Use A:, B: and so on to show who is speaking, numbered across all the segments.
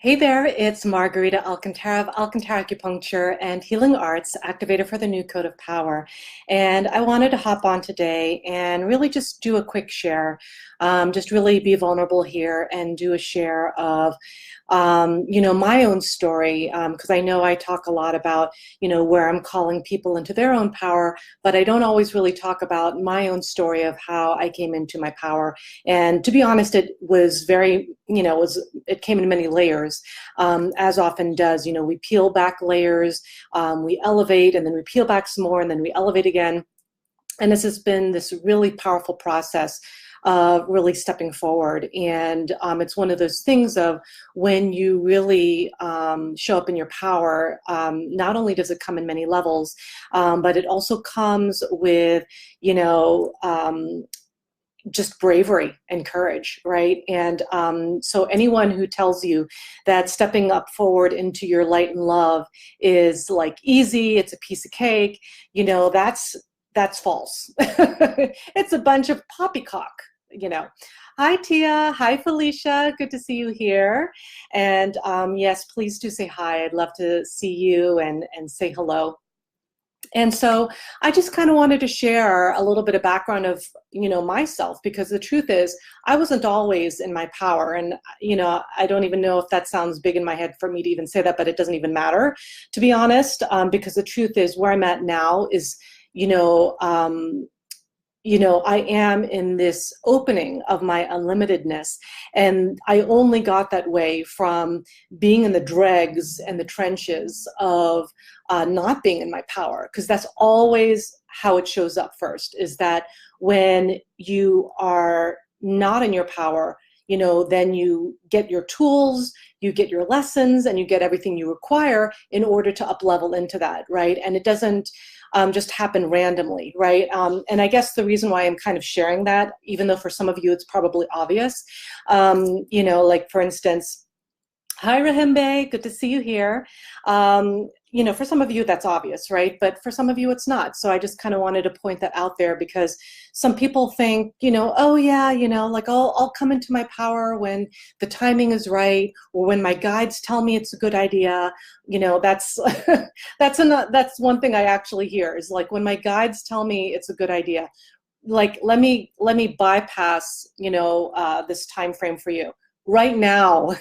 A: Hey there, it's Margarita Alcantara of Alcantara Acupuncture and Healing Arts, activator for the new code of power. And I wanted to hop on today and really just do a quick share, just really be vulnerable here and do a share of, my own story, because I know I talk a lot about, where I'm calling people into their own power, but I don't always really talk about my own story of how I came into my power. And to be honest, it was very, it came in many layers, as often does. We peel back layers, we elevate, and then we peel back some more, and then we elevate again. And this has been this really powerful process of really stepping forward. And it's one of those things of when you really show up in your power, not only does it come in many levels, but it also comes with, just bravery and courage, right? And so anyone who tells you that stepping up forward into your light and love is like easy, it's a piece of cake, that's false. It's a bunch of poppycock. Hi, Tia. Hi, Felicia. Good to see you here. And yes, please do say hi. I'd love to see you and say hello. And so I just kind of wanted to share a little bit of background of, myself, because the truth is I wasn't always in my power. And, I don't even know if that sounds big in my head for me to even say that, but it doesn't even matter, to be honest, because the truth is where I'm at now is, I am in this opening of my unlimitedness. And I only got that way from being in the dregs and the trenches of not being in my power, because that's always how it shows up first, is that when you are not in your power, then you get your tools, you get your lessons, and you get everything you require in order to up level into that, right? And it doesn't just happen randomly, right? And I guess the reason why I'm kind of sharing that, even though for some of you it's probably obvious, like for instance, hi Rahimbe, good to see you here. For some of you that's obvious, right? But for some of you it's not. So I just kind of wanted to point that out there, because some people think, oh yeah, like I'll come into my power when the timing is right, or when my guides tell me it's a good idea. That's that's one thing I actually hear, is like, when my guides tell me it's a good idea, like let me bypass this time frame for you. Right now,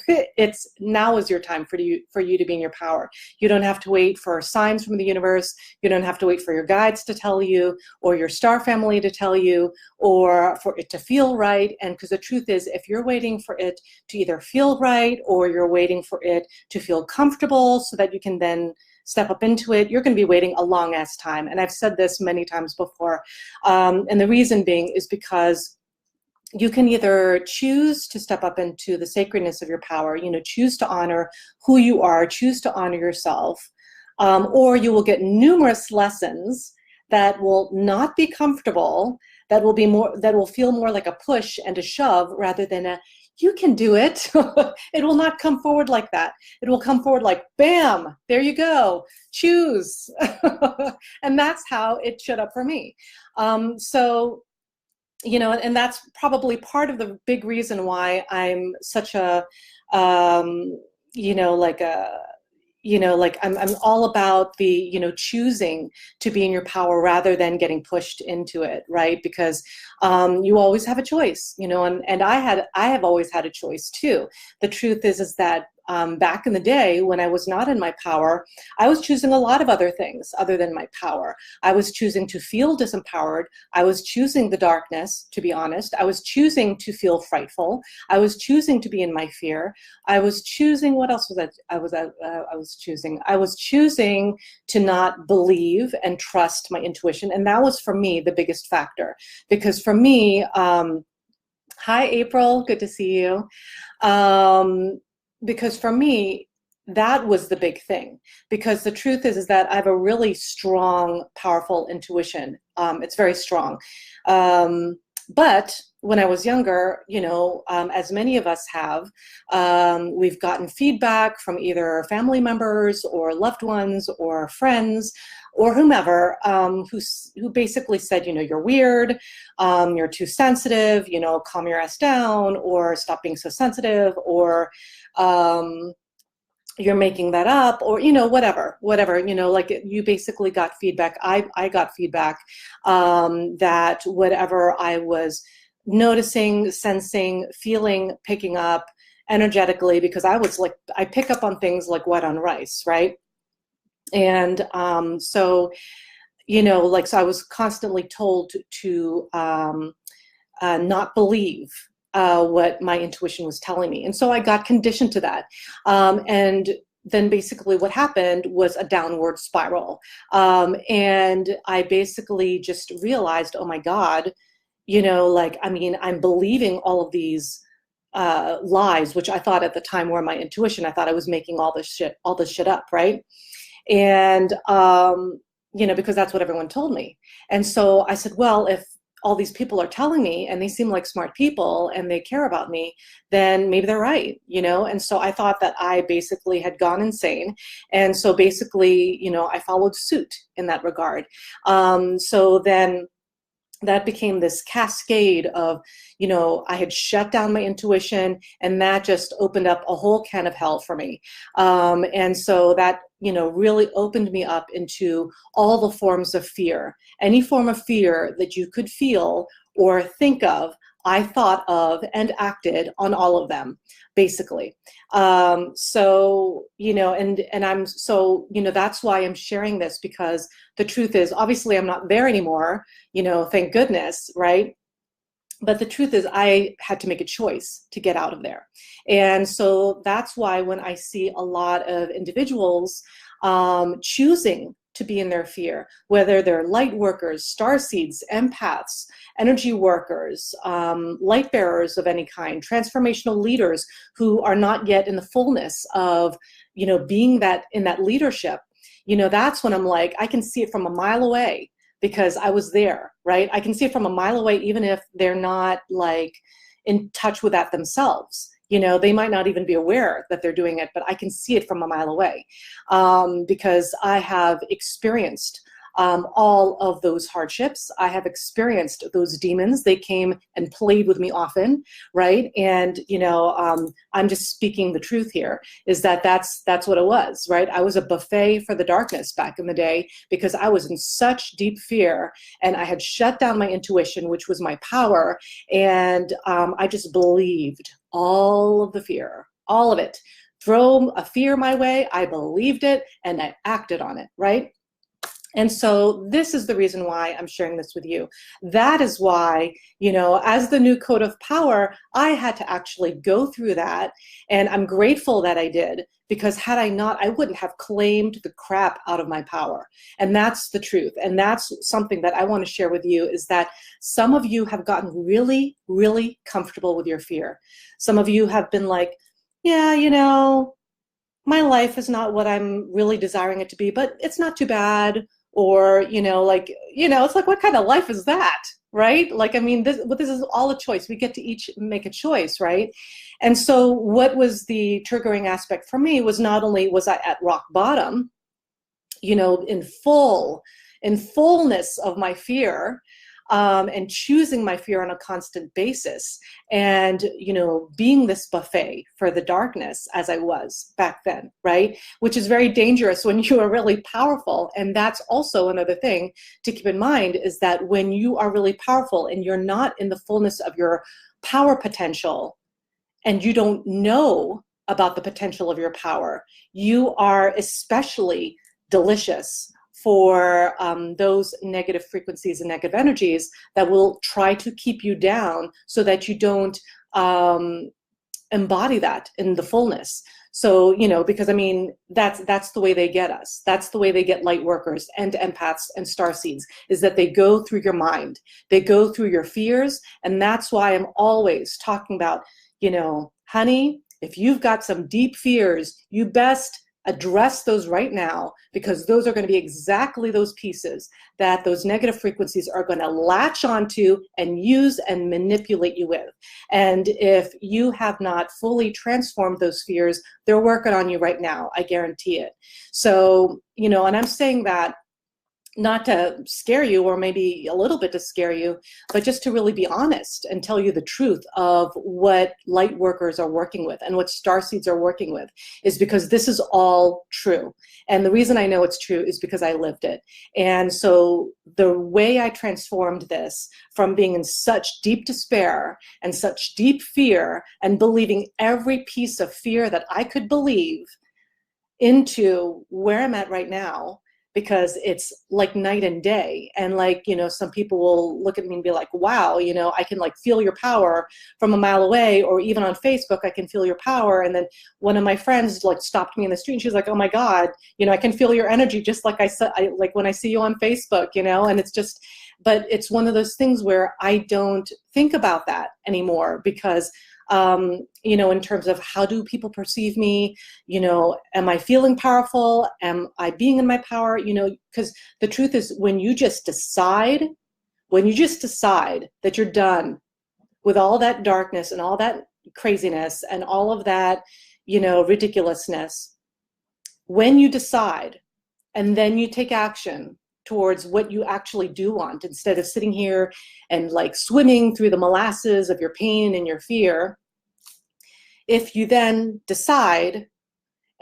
A: now is your time for you to be in your power. You don't have to wait for signs from the universe. You don't have to wait for your guides to tell you, or your star family to tell you, or for it to feel right. And because the truth is, if you're waiting for it to either feel right, or you're waiting for it to feel comfortable so that you can then step up into it, you're going to be waiting a long ass time. And I've said this many times before. And the reason being is because you can either choose to step up into the sacredness of your power, choose to honor who you are, choose to honor yourself, or you will get numerous lessons that will not be comfortable, that will feel more like a push and a shove rather than a, you can do it. It will not come forward like that. It will come forward like, bam, there you go, choose. And that's how it showed up for me. And that's probably part of the big reason why I'm such a, I'm all about the, choosing to be in your power rather than getting pushed into it, right? Because you always have a choice, and I have always had a choice too. The truth is that back in the day when I was not in my power, I was choosing a lot of other things other than my power. I was choosing to feel disempowered. I was choosing the darkness, to be honest. I was choosing to feel frightful. I was choosing to be in my fear. I was choosing, what else was that? I was choosing to not believe and trust my intuition. And that was, for me, the biggest factor. Because for me, hi, April, good to see you. Because for me, that was the big thing. Because the truth is that I have a really strong, powerful intuition. It's very strong. But when I was younger, as many of us have, we've gotten feedback from either family members or loved ones or friends or whomever, who basically said, you're weird, you're too sensitive, calm your ass down, or stop being so sensitive, or you're making that up, or, whatever, like you basically got feedback. I got feedback that whatever I was noticing, sensing, feeling, picking up energetically, because I pick up on things like white on rice, right? And so, so I was constantly told to not believe what my intuition was telling me. And so I got conditioned to that. And then basically what happened was a downward spiral. And I basically just realized, oh my God, I'm believing all of these lies, which I thought at the time were my intuition. I thought I was making all this shit up, right? And, because that's what everyone told me. And so I said, well, if all these people are telling me and they seem like smart people and they care about me, then maybe they're right, And so I thought that I basically had gone insane. And so basically, I followed suit in that regard. So then that became this cascade of, I had shut down my intuition, and that just opened up a whole can of hell for me. And so that, really opened me up into all the forms of fear. Any form of fear that you could feel or think of, I thought of and acted on all of them, basically. So, and I'm so, that's why I'm sharing this, because the truth is, obviously I'm not there anymore, thank goodness, right? But the truth is, I had to make a choice to get out of there. And so that's why when I see a lot of individuals choosing to be in their fear, whether they're light workers, starseeds, empaths, energy workers, light bearers of any kind, transformational leaders who are not yet in the fullness of, being that in that leadership, that's when I'm like, I can see it from a mile away, because I was there, right? I can see it from a mile away, even if they're not like in touch with that themselves. They might not even be aware that they're doing it, but I can see it from a mile away, because I have experienced all of those hardships. I have experienced those demons. They came and played with me often, right? And, I'm just speaking the truth here, is that's what it was, right? I was a buffet for the darkness back in the day, because I was in such deep fear, and I had shut down my intuition, which was my power, and I just believed all of the fear, all of it. Throw a fear my way, I believed it, and I acted on it, right? And so this is the reason why I'm sharing this with you. That is why, as the new code of power, I had to actually go through that. And I'm grateful that I did, because had I not, I wouldn't have claimed the crap out of my power. And that's the truth. And that's something that I want to share with you, is that some of you have gotten really, really comfortable with your fear. Some of you have been like, yeah, my life is not what I'm really desiring it to be, but it's not too bad. Or, it's like, what kind of life is that, right? Like, this is all a choice. We get to each make a choice, right? And so what was the triggering aspect for me was, not only was I at rock bottom, in fullness of my fear, and choosing my fear on a constant basis, and, being this buffet for the darkness as I was back then, right? Which is very dangerous when you are really powerful. And that's also another thing to keep in mind, is that when you are really powerful and you're not in the fullness of your power potential, and you don't know about the potential of your power, you are especially delicious for those negative frequencies and negative energies that will try to keep you down, so that you don't embody that in the fullness. So, because that's the way they get us. That's the way they get light workers and empaths and starseeds, is that they go through your mind. They go through your fears. And that's why I'm always talking about, honey, if you've got some deep fears, you best address those right now, because those are going to be exactly those pieces that those negative frequencies are going to latch onto and use and manipulate you with. And if you have not fully transformed those fears, they're working on you right now. I guarantee it. So, and I'm saying that, not to scare you, or maybe a little bit to scare you, but just to really be honest and tell you the truth of what light workers are working with and what starseeds are working with, is because this is all true. And the reason I know it's true is because I lived it. And so the way I transformed this from being in such deep despair and such deep fear and believing every piece of fear that I could believe into where I'm at right now, because it's like night and day. And like, you know, some people will look at me and be like, wow, you know, I can like feel your power from a mile away, or even on Facebook, I can feel your power. And then one of my friends like stopped me in the street and she's like, oh my God, you know, I can feel your energy just like I said, like when I see you on Facebook, you know. And it's just, but it's one of those things where I don't think about that anymore, because you know, in terms of how do people perceive me, you know, am I feeling powerful? Am I being in my power? You know, because the truth is, when you just decide that you're done with all that darkness and all that craziness and all of that, you know, ridiculousness, when you decide and then you take action towards what you actually do want, instead of sitting here and like swimming through the molasses of your pain and your fear, if you then decide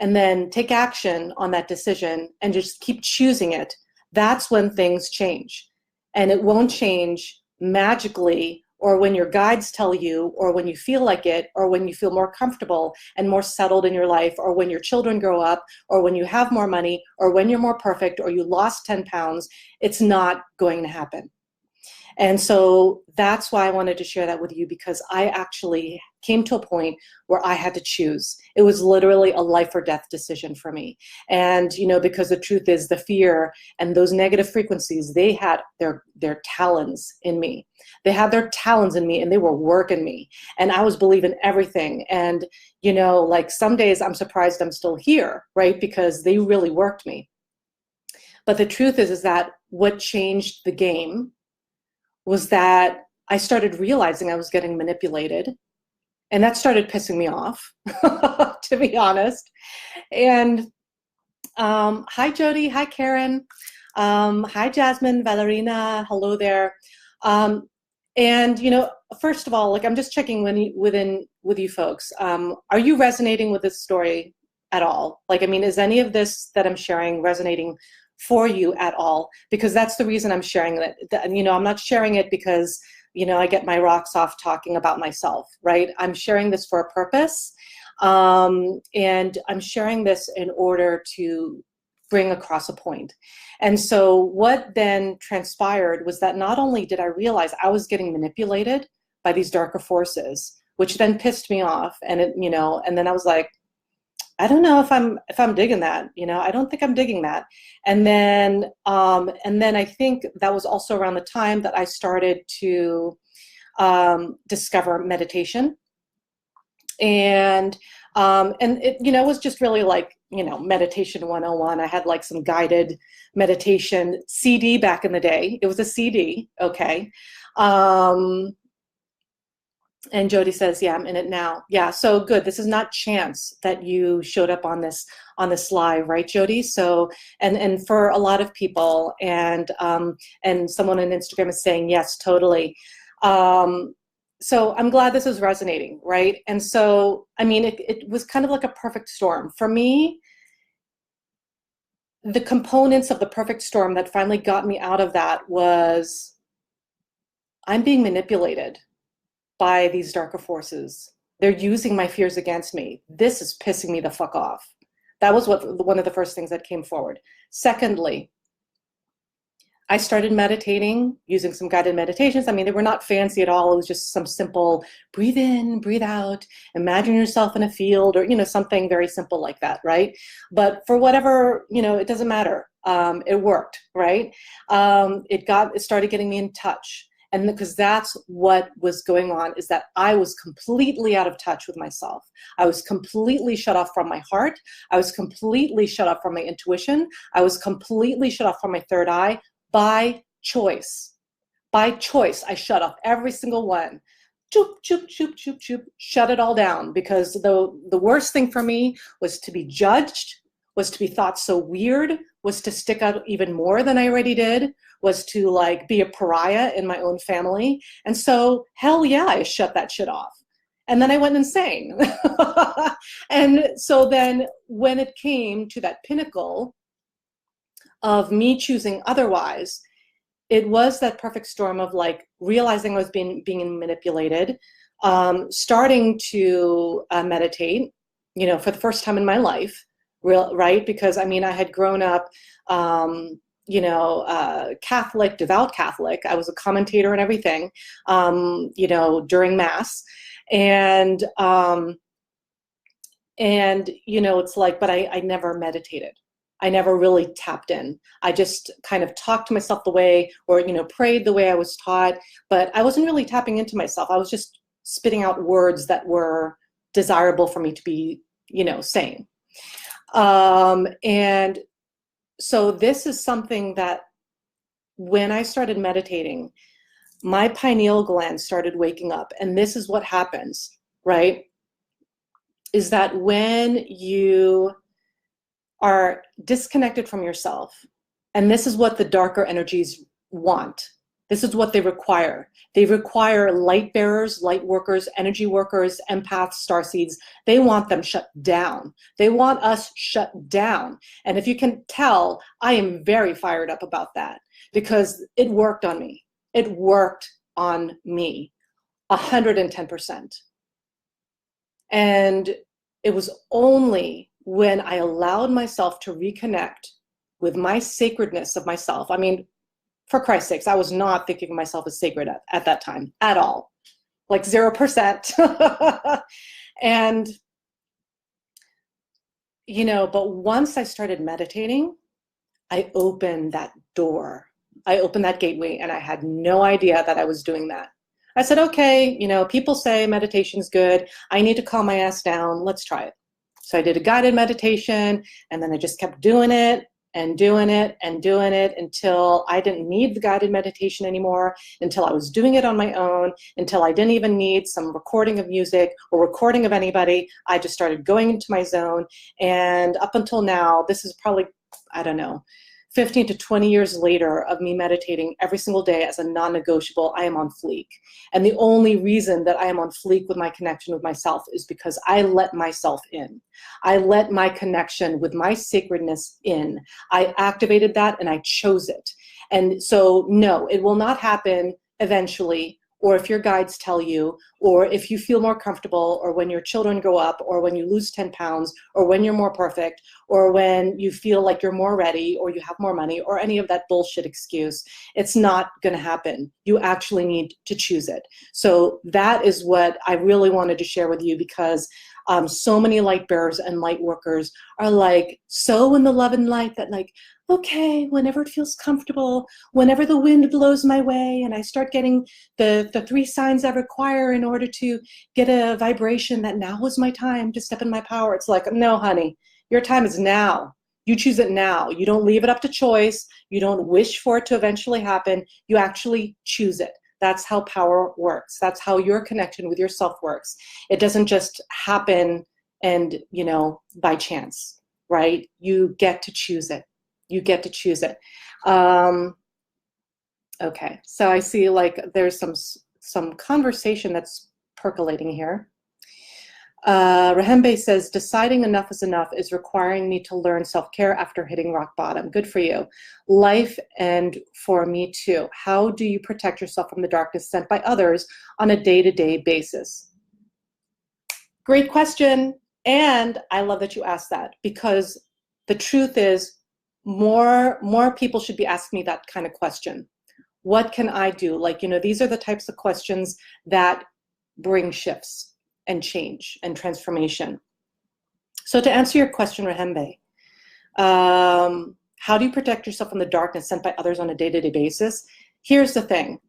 A: and then take action on that decision and just keep choosing it, that's when things change. And it won't change magically, or when your guides tell you, or when you feel like it, or when you feel more comfortable and more settled in your life, or when your children grow up, or when you have more money, or when you're more perfect, or you lost 10 pounds. It's not going to happen. And so that's why I wanted to share that with you, because I actually came to a point where I had to choose. It was literally a life or death decision for me. And, you know, because the truth is, the fear and those negative frequencies, they had their talons in me. They had their talons in me, and they were working me. And I was believing everything. And, you know, like some days I'm surprised I'm still here, right? Because they really worked me. But the truth is that what changed the game was that I started realizing I was getting manipulated, and that started pissing me off, to be honest. And hi, Jody. Hi, Karen. Hi, Jasmine, Valerina. Hello there. And, you know, first of all, like, I'm just checking with you folks. Are you resonating with this story at all? Like, I mean, is any of this that I'm sharing resonating for you at all? Because that's the reason I'm sharing it. You know, I'm not sharing it because, you know, I get my rocks off talking about myself, right? I'm sharing this for a purpose. And I'm sharing this in order to bring across a point. And so what then transpired was that not only did I realize I was getting manipulated by these darker forces, which then pissed me off, and it, you know, and then I was like, I don't know if I'm digging that, you know, I don't think I'm digging that. And then I think that was also around the time that I started to discover meditation. And it, you know, was just really like, you know, meditation 101. I had like some guided meditation CD back in the day. It was a CD. Okay. And Jody says, yeah, I'm in it now. Yeah, so good. This is not chance that you showed up on this live, right, Jody? So, and for a lot of people, and someone on Instagram is saying, yes, totally. So I'm glad this is resonating, right? And so, I mean, it was kind of like a perfect storm. For me, the components of the perfect storm that finally got me out of that was, I'm being manipulated by these darker forces. They're using my fears against me. This is pissing me the fuck off. That was one of the first things that came forward. Secondly, I started meditating, using some guided meditations. I mean, they were not fancy at all. It was just some simple breathe in, breathe out, imagine yourself in a field, or, you know, something very simple like that, right? But for whatever, you know, it doesn't matter. It worked, right? It started getting me in touch. And because that's what was going on, is that I was completely out of touch with myself. I was completely shut off from my heart. I was completely shut off from my intuition. I was completely shut off from my third eye by choice. By choice, I shut off every single one. Choop, choop, choop, choop, choop, shut it all down, because the worst thing for me was to be judged, was to be thought so weird, was to stick out even more than I already did, was to like be a pariah in my own family. And so hell yeah, I shut that shit off. And then I went insane. And so then when it came to that pinnacle of me choosing otherwise, it was that perfect storm of like realizing I was being manipulated, starting to meditate, you know, for the first time in my life, right? Because I mean, I had grown up, you know, Catholic, devout Catholic. I was a commentator and everything, you know, during Mass. And you know, it's like, but I never meditated. I never really tapped in. I just kind of talked to myself the way, or, you know, prayed the way I was taught, but I wasn't really tapping into myself. I was just spitting out words that were desirable for me to be, you know, saying. And so this is something that when I started meditating, my pineal gland started waking up. And this is what happens, right? Is that when you are disconnected from yourself, and this is what the darker energies want. This is what they require. They require light bearers, light workers, energy workers, empaths, starseeds. They want them shut down. They want us shut down. And if you can tell, I am very fired up about that because it worked on me. It worked on me 110%. And it was only when I allowed myself to reconnect with my sacredness of myself. I mean, for Christ's sakes, I was not thinking of myself as sacred at that time at all, like 0%. And, you know, but once I started meditating, I opened that door. I opened that gateway, and I had no idea that I was doing that. I said, okay, you know, people say meditation's good. I need to calm my ass down. Let's try it. So I did a guided meditation, and then I just kept doing it and doing it and doing it until I didn't need the guided meditation anymore, until I was doing it on my own, until I didn't even need some recording of music or recording of anybody. I just started going into my zone. And up until now, this is probably, I don't know, 15 to 20 years later of me meditating every single day as a non-negotiable, I am on fleek. And the only reason that I am on fleek with my connection with myself is because I let myself in. I let my connection with my sacredness in. I activated that and I chose it. And so, no, it will not happen eventually, or if your guides tell you, or if you feel more comfortable, or when your children grow up, or when you lose 10 pounds, or when you're more perfect, or when you feel like you're more ready, or you have more money, or any of that bullshit excuse. It's not going to happen. You actually need to choose it. So that is what I really wanted to share with you, because so many light bearers and light workers are like so in the love and light that like, okay, whenever it feels comfortable, whenever the wind blows my way and I start getting the 3 signs I require in order to get a vibration that now is my time to step in my power. It's like, no, honey, your time is now. You choose it now. You don't leave it up to choice. You don't wish for it to eventually happen. You actually choose it. That's how power works. That's how your connection with yourself works. It doesn't just happen and, you know, by chance, right? You get to choose it. You get to choose it. Okay, so I see like there's some conversation that's percolating here. Rahembe says, deciding enough is enough is requiring me to learn self-care after hitting rock bottom. Good for you. Life and for me too. How do you protect yourself from the darkness sent by others on a day-to-day basis? Great question. And I love that you asked that, because the truth is more people should be asking me that kind of question. What can I do? Like, you know, these are the types of questions that bring shifts and change and transformation. So to answer your question, Rahembe, how do you protect yourself from the darkness sent by others on a day-to-day basis? Here's the thing.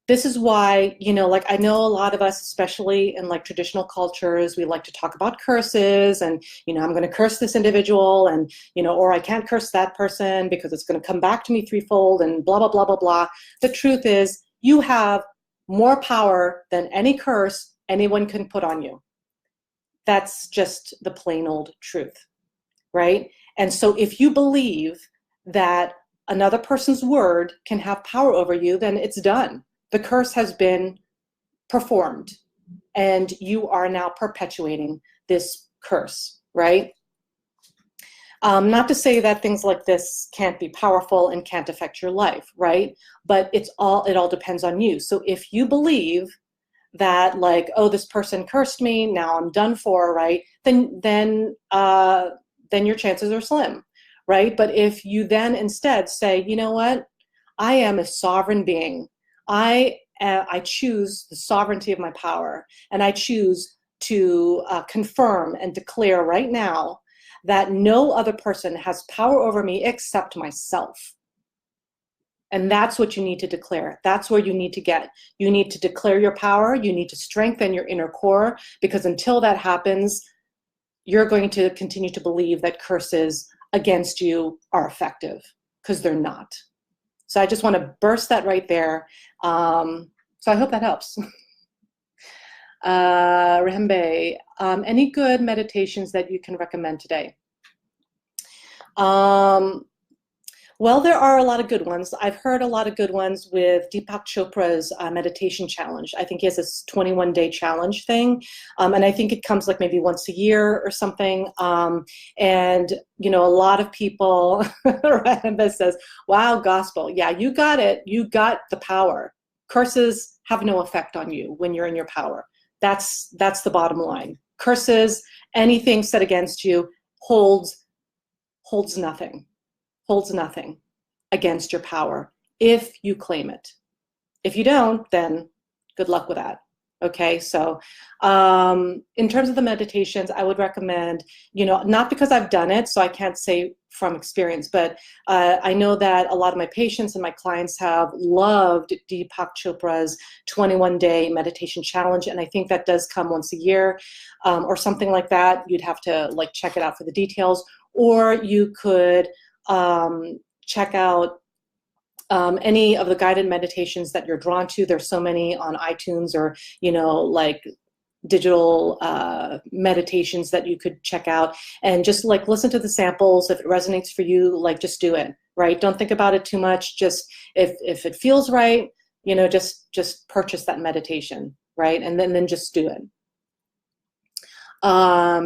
A: This is why, you know, like I know a lot of us, especially in like traditional cultures, we like to talk about curses and, you know, I'm going to curse this individual and, you know, or I can't curse that person because it's going to come back to me threefold and blah, blah, blah, blah, blah. The truth is you have more power than any curse anyone can put on you. That's just the plain old truth, right? And so if you believe that another person's word can have power over you, then it's done. The curse has been performed, and you are now perpetuating this curse, right? Not to say that things like this can't be powerful and can't affect your life, right? But it all depends on you. So if you believe that, like, oh, this person cursed me, now I'm done for, right? Then your chances are slim, right? But if you then instead say, you know what, I am a sovereign being. I choose the sovereignty of my power, and I choose to confirm and declare right now that no other person has power over me except myself. And that's what you need to declare. That's where you need to get. You need to declare your power. You need to strengthen your inner core, because until that happens, you're going to continue to believe that curses against you are effective, because they're not. So I just want to burst that right there. So I hope that helps. Rahembe, any good meditations that you can recommend today? Well, there are a lot of good ones. I've heard a lot of good ones with Deepak Chopra's meditation challenge. I think he has this 21-day challenge thing. And I think it comes like maybe once a year or something. And, you know, a lot of people, that says, wow, gospel. Yeah, you got it. You got the power. Curses have no effect on you when you're in your power. That's the bottom line. Curses, anything said against you holds nothing. Holds nothing against your power if you claim it. If you don't, then good luck with that. Okay, so in terms of the meditations, I would recommend, you know, not because I've done it, so I can't say from experience, but I know that a lot of my patients and my clients have loved Deepak Chopra's 21-day meditation challenge, and I think that does come once a year or something like that. You'd have to like check it out for the details, or you could check out any of the guided meditations that you're drawn to. There's so many on iTunes, or, you know, like digital meditations that you could check out, and just like listen to the samples. If it resonates for you, like just do it, right? Don't think about it too much. Just if it feels right, you know, just purchase that meditation, right? And then just do it.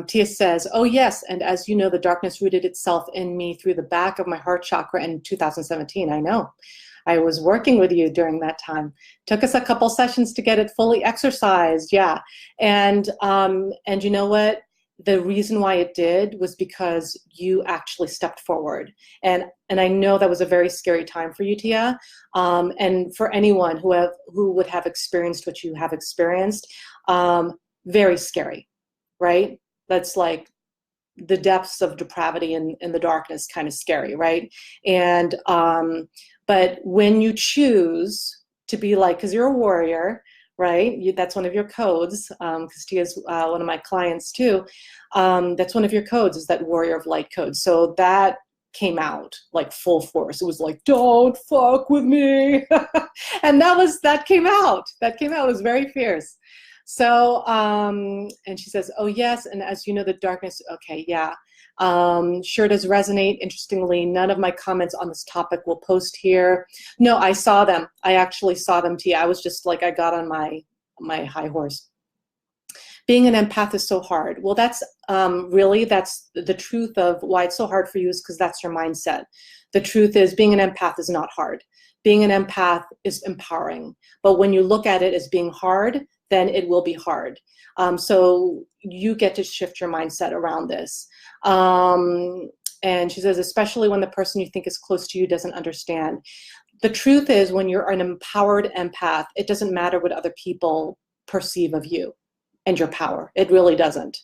A: Tia says, oh yes, and as you know, the darkness rooted itself in me through the back of my heart chakra in 2017. I know. I was working with you during that time. Took us a couple sessions to get it fully exercised, yeah. And you know what? The reason why it did was because you actually stepped forward. And I know that was a very scary time for you, Tia. And for anyone who would have experienced what you have experienced, very scary. Right? That's like the depths of depravity and the darkness, kind of scary, right? And but when you choose to be like, because you're a warrior, right? That's one of your codes, because Tia's one of my clients too. That's one of your codes, is that warrior of light code. So that came out like full force. It was like, don't fuck with me. And that came out. It was very fierce. So, and she says, oh yes, and as you know, the darkness, okay, yeah, sure does resonate. Interestingly, none of my comments on this topic will post here. No, I saw them. I actually saw them, Tia. I was just like, I got on my high horse. Being an empath is so hard. Well, that's that's the truth of why it's so hard for you, is because that's your mindset. The truth is, being an empath is not hard. Being an empath is empowering. But when you look at it as being hard, then it will be hard. So you get to shift your mindset around this. And she says, especially when the person you think is close to you doesn't understand. The truth is, when you're an empowered empath, it doesn't matter what other people perceive of you and your power. It really doesn't.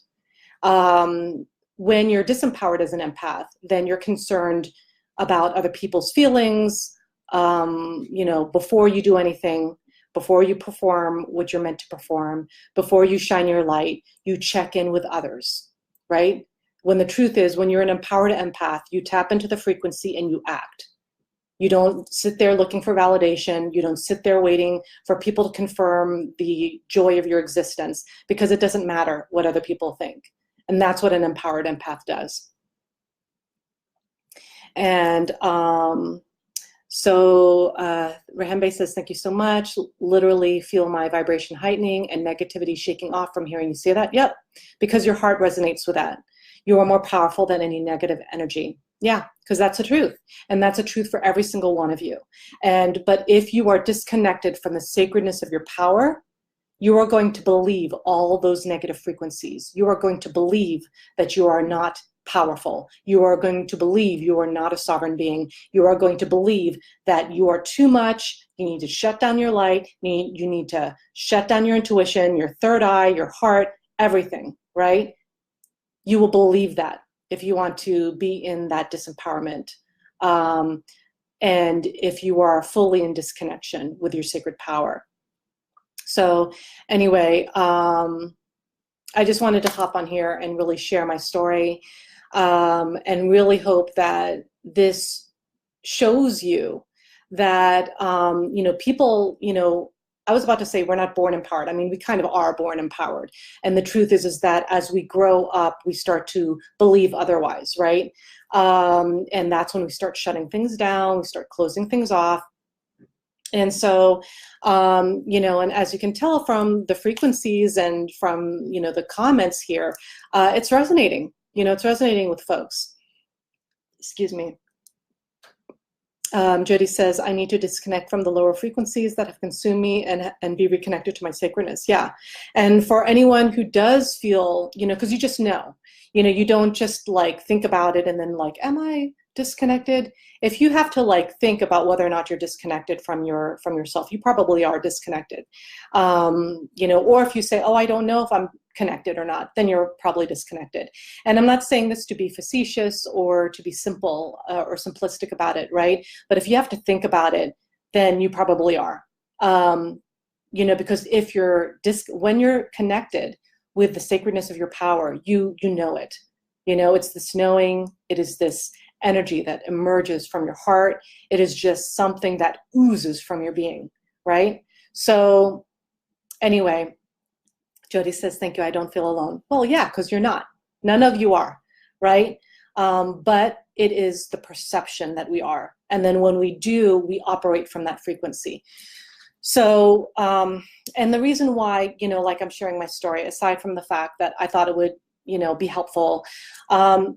A: When you're disempowered as an empath, then you're concerned about other people's feelings, you know, before you do anything. Before you perform what you're meant to perform, before you shine your light, you check in with others, right? When the truth is, when you're an empowered empath, you tap into the frequency and you act. You don't sit there looking for validation. You don't sit there waiting for people to confirm the joy of your existence, because it doesn't matter what other people think. And that's what an empowered empath does. And so Rahembe says, thank you so much. Literally feel my vibration heightening and negativity shaking off from hearing you say that. Yep, because your heart resonates with that. You are more powerful than any negative energy. Yeah, because that's the truth. And that's a truth for every single one of you. But if you are disconnected from the sacredness of your power, you are going to believe all those negative frequencies. You are going to believe that you are not powerful. You are going to believe you are not a sovereign being. You are going to believe that you are too much. You need to shut down your light. You need to shut down your intuition, your third eye, your heart, everything, right? You will believe that if you want to be in that disempowerment. And if you are fully in disconnection with your sacred power. So anyway, I just wanted to hop on here and really share my story, and really hope that this shows you that, people, I was about to say we're not born empowered. I mean, we kind of are born empowered. And the truth is that as we grow up, we start to believe otherwise, right? And that's when we start shutting things down, we start closing things off. And so, and as you can tell from the frequencies and from, the comments here, it's resonating, it's resonating with folks. Excuse me. Jody says, I need to disconnect from the lower frequencies that have consumed me and be reconnected to my sacredness. Yeah. And for anyone who does feel, because you just know, you don't just like think about it and then like, am I disconnected? If you have to like think about whether or not you're disconnected from yourself, you probably are disconnected. Or if you say, oh, I don't know if I'm connected or not, then you're probably disconnected. And I'm not saying this to be facetious or to be simple or simplistic about it, right? But if you have to think about it, then you probably are. Because if when you're connected with the sacredness of your power, you know it. It's this knowing, it is this energy that emerges from your heart. It is just something that oozes from your being, right? So anyway, Jody says, thank you, I don't feel alone. Well, yeah, because you're not. None of you are, right? But it is the perception that we are. And then when we do, we operate from that frequency. So, and the reason why, like I'm sharing my story, aside from the fact that I thought it would, be helpful,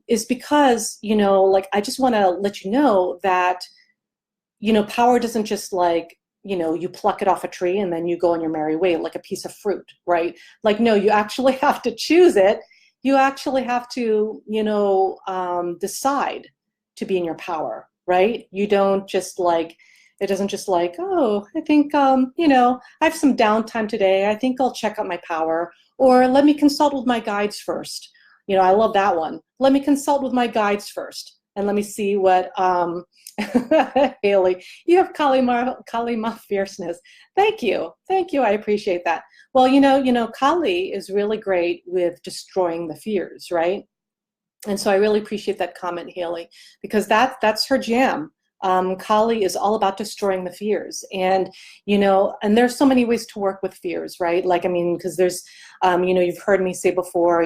A: is because, I just want to let you know that, power doesn't just like, you pluck it off a tree and then you go on your merry way like a piece of fruit, right? Like, no, you actually have to choose it. You actually have to, decide to be in your power, right? You don't just like, it doesn't just like, oh, I think, I have some downtime today. I think I'll check out my power, or let me consult with my guides first. I love that one. Let me consult with my guides first. And let me see what, Haley, you have Kalima fierceness. Thank you. I appreciate that. Well, Kali is really great with destroying the fears, right? And so I really appreciate that comment, Haley, because that's her jam. Kali is all about destroying the fears, and and there's so many ways to work with fears, right? Like, I mean, because there's, you've heard me say before,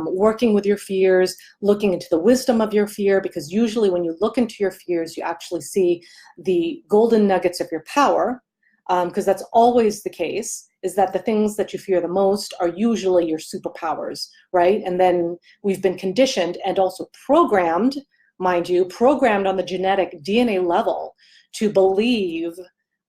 A: working with your fears, looking into the wisdom of your fear, because usually when you look into your fears, you actually see the golden nuggets of your power, because that's always the case, is that the things that you fear the most are usually your superpowers, right? And then we've been conditioned and also programmed, mind you, programmed on the genetic DNA level to believe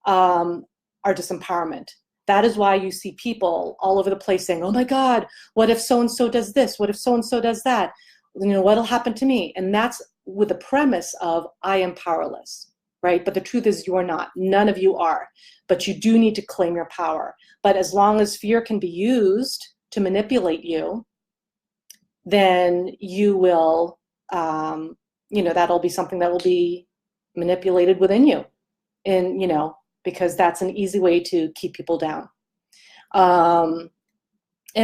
A: our disempowerment. That is why you see people all over the place saying, oh my God, what if so-and-so does this? What if so-and-so does that? What'll happen to me? And that's with the premise of I am powerless, right? But the truth is you are not. None of you are. But you do need to claim your power. But as long as fear can be used to manipulate you, then you will, that'll be something that will be manipulated within you. And, because that's an easy way to keep people down. And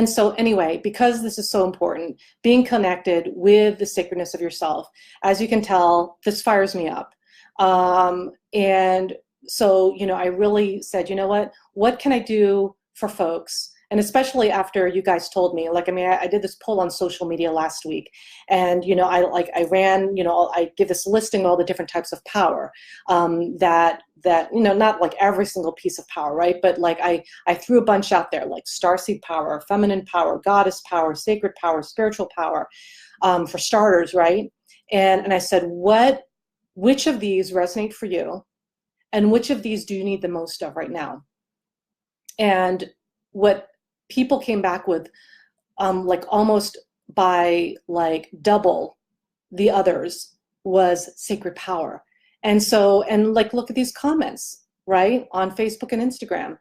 A: so anyway, because this is so important, being connected with the sacredness of yourself, as you can tell, this fires me up. And so, I really said, what can I do for folks And especially after you guys told me, like, I mean, I did this poll on social media last week, and, you know, I ran, you know, I give this listing of all the different types of power, that, you know, not like every single piece of power, right? But like I threw a bunch out there, like starseed power, feminine power, goddess power, sacred power, spiritual power, for starters, right? And I said, which of these resonate for you? And which of these do you need the most of right now? And what people came back with, like almost by like double the others, was sacred power. And so, and like, look at these comments, right? On Facebook and Instagram.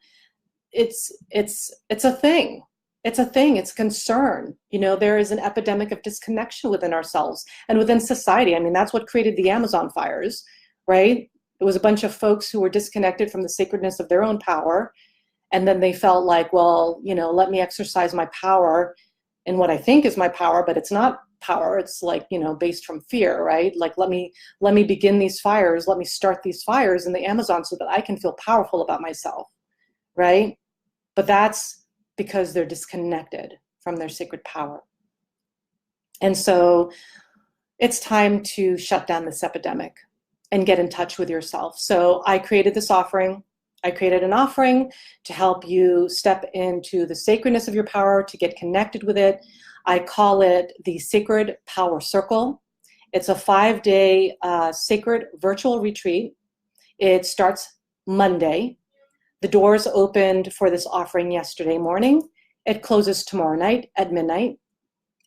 A: It's a thing. It's a thing. It's a concern. You know, there is an epidemic of disconnection within ourselves and within society. I mean, that's what created the Amazon fires, right? It was a bunch of folks who were disconnected from the sacredness of their own power. And then they felt like, well, you know, let me exercise my power in what I think is my power, but it's not power. It's like, you know, based from fear, right? Like, let me begin these fires. Let me start these fires in the Amazon so that I can feel powerful about myself, right? But that's because they're disconnected from their sacred power. And so it's time to shut down this epidemic and get in touch with yourself. So I created this offering. I created an offering to help you step into the sacredness of your power, to get connected with it. I call it the Sacred Power Circle. It's a 5-day sacred virtual retreat. It starts Monday. The doors opened for this offering yesterday morning. It closes tomorrow night at midnight,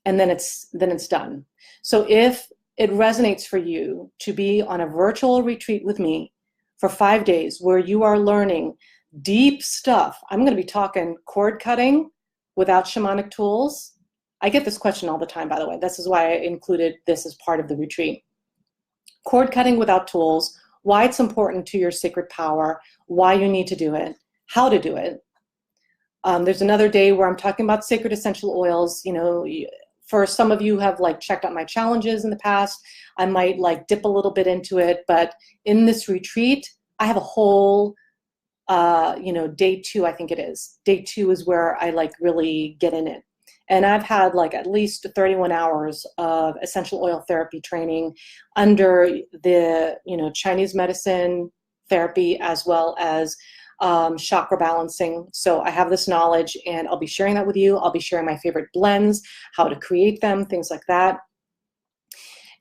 A: and then it's done. So if it resonates for you to be on a virtual retreat with me for 5 days where you are learning deep stuff, I'm going to be talking cord cutting without shamanic tools. I get this question all the time, by the way. This is why I included this as part of the retreat. Cord cutting without tools, why it's important to your sacred power, why you need to do it, how to do it. There's another day where I'm talking about sacred essential oils. You know, for some of you who have like checked out my challenges in the past, I might like dip a little bit into it, but in this retreat, I have a whole, you know, day 2, I think it is. Day 2 is where I like really get in it. And I've had like at least 31 hours of essential oil therapy training under the, you know, Chinese medicine therapy, as well as chakra balancing. So I have this knowledge, and I'll be sharing that with you. I'll be sharing my favorite blends, how to create them, things like that.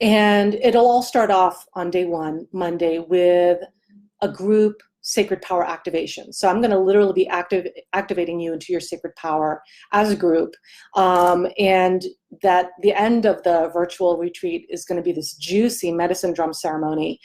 A: And it'll all start off on day 1, Monday, with a group sacred power activation. So I'm going to literally be activating you into your sacred power as a group. And that the end of the virtual retreat is going to be this juicy medicine drum ceremony.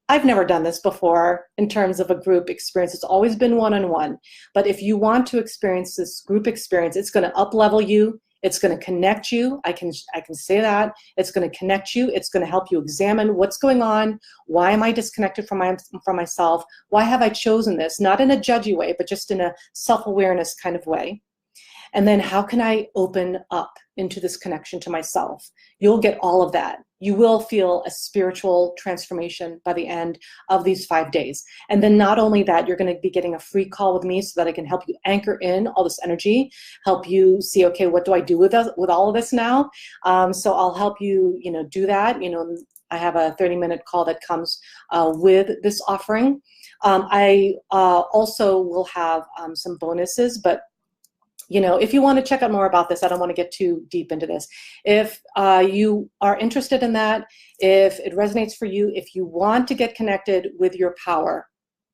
A: I've never done this before in terms of a group experience. It's always been one-on-one. But if you want to experience this group experience, it's going to up-level you. It's going to connect you. I can say that. It's going to connect you. It's going to help you examine what's going on. Why am I disconnected from myself? Why have I chosen this? Not in a judgy way, but just in a self-awareness kind of way. And then how can I open up into this connection to myself? You'll get all of that. You will feel a spiritual transformation by the end of these 5 days. And then not only that, you're going to be getting a free call with me so that I can help you anchor in all this energy, help you see, okay, what do I do with all of this now? So I'll help you, you know, do that. You know, I have a 30-minute call that comes with this offering. I also will have some bonuses, but you know, if you want to check out more about this, I don't want to get too deep into this. If you are interested in that, if it resonates for you, if you want to get connected with your power,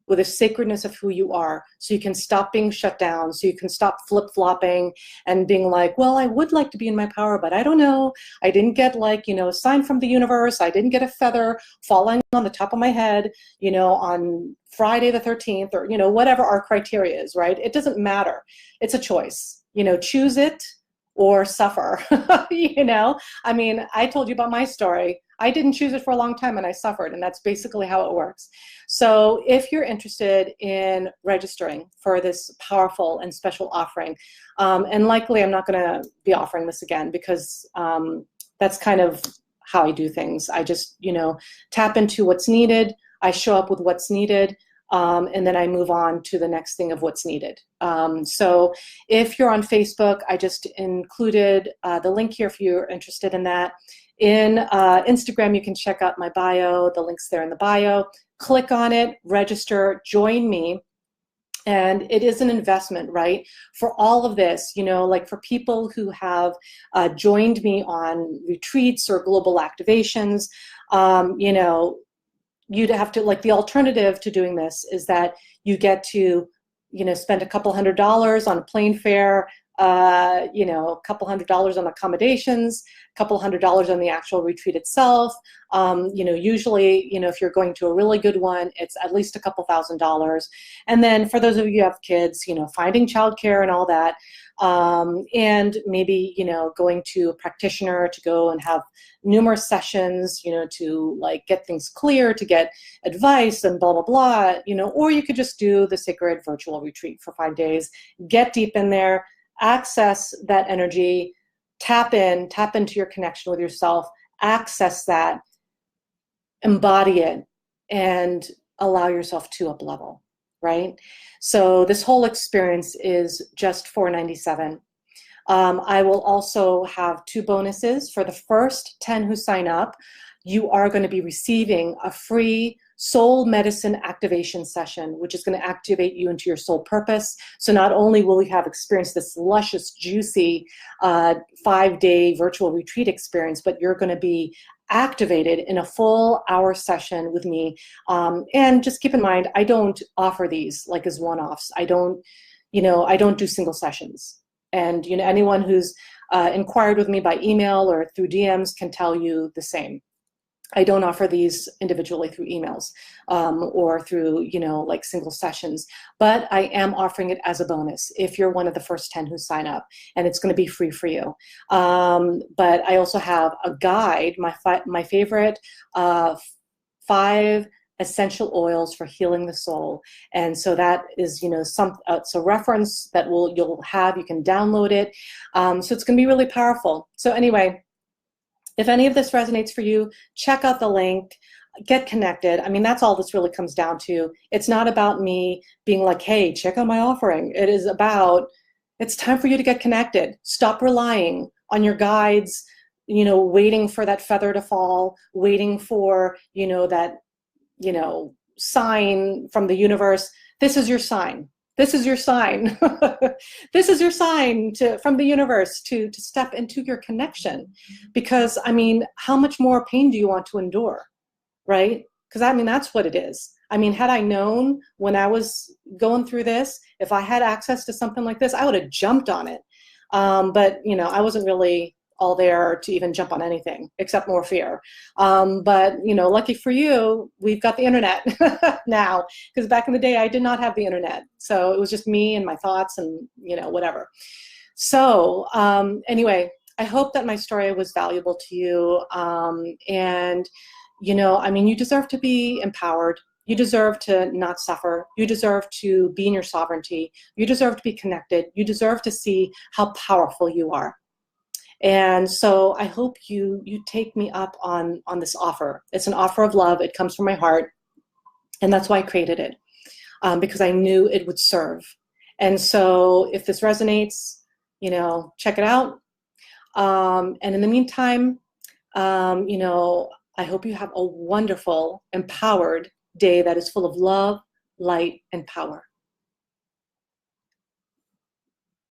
A: with the sacredness of who you are, so you can stop being shut down, so you can stop flip-flopping and being like, well, I would like to be in my power, but I don't know. I didn't get like, you know, a sign from the universe. I didn't get a feather falling on the top of my head, you know, on Friday the 13th, or, you know, whatever our criteria is, right? It doesn't matter. It's a choice, you know, choose it or suffer, you know? I mean, I told you about my story. I didn't choose it for a long time and I suffered, and that's basically how it works. So if you're interested in registering for this powerful and special offering, and likely I'm not gonna be offering this again because that's kind of how I do things. I just, you know, tap into what's needed. I show up with what's needed. and then I move on to the next thing of what's needed. So if you're on Facebook, I just included the link here if you're interested in that. In Instagram, you can check out my bio. The link's there in the bio. Click on it, register, join me. And it is an investment, right? For all of this, you know, like for people who have joined me on retreats or global activations, you know, you'd have to, like, the alternative to doing this is that you get to, you know, spend a couple $100s on a plane fare, you know, a couple $100s on accommodations, a couple $100s on the actual retreat itself. You know, usually, you know, if you're going to a really good one, it's at least a couple $1,000s. And then for those of you who have kids, you know, finding childcare and all that, and maybe, you know, going to a practitioner to go and have numerous sessions, you know, to like get things clear, to get advice and blah, blah, blah, you know, or you could just do the sacred virtual retreat for 5 days, get deep in there, access that energy, tap into your connection with yourself, access that, embody it, and allow yourself to up level, right? So this whole experience is just $497. I will also have 2 bonuses. For the first 10 who sign up, you are going to be receiving a free soul medicine activation session, which is going to activate you into your soul purpose. So not only will you have experienced this luscious, juicy 5-day virtual retreat experience, but you're going to be activated in a full hour session with me. And just keep in mind, I don't offer these like as one-offs. I don't do single sessions. And, you know, anyone who's inquired with me by email or through DMs can tell you the same. I don't offer these individually through emails or through, you know, like single sessions, but I am offering it as a bonus if you're one of the first 10 who sign up, and it's going to be free for you. But I also have a guide, my favorite 5 essential oils for healing the soul. And so that is, you know, it's a reference that you'll have, you can download it. So it's going to be really powerful. So anyway, if any of this resonates for you, check out the link, get connected. I mean, that's all this really comes down to. It's not about me being like, hey, check out my offering. It is about, it's time for you to get connected. Stop relying on your guides, you know, waiting for that feather to fall, waiting for, you know, that, you know, sign from the universe. This is your sign. This is your sign. This is your sign from the universe to step into your connection. Because, I mean, how much more pain do you want to endure, right? Because, I mean, that's what it is. I mean, had I known when I was going through this, if I had access to something like this, I would have jumped on it. But, you know, I wasn't really all there to even jump on anything except more fear. But, you know, lucky for you, we've got the internet now, because back in the day, I did not have the internet. So it was just me and my thoughts and, you know, whatever. So anyway, I hope that my story was valuable to you. And, you know, I mean, you deserve to be empowered. You deserve to not suffer. You deserve to be in your sovereignty. You deserve to be connected. You deserve to see how powerful you are. And so I hope you take me up on this offer. It's an offer of love. It comes from my heart. And that's why I created it, because I knew it would serve. And so if this resonates, you know, check it out. And in the meantime, you know, I hope you have a wonderful, empowered day that is full of love, light, and power.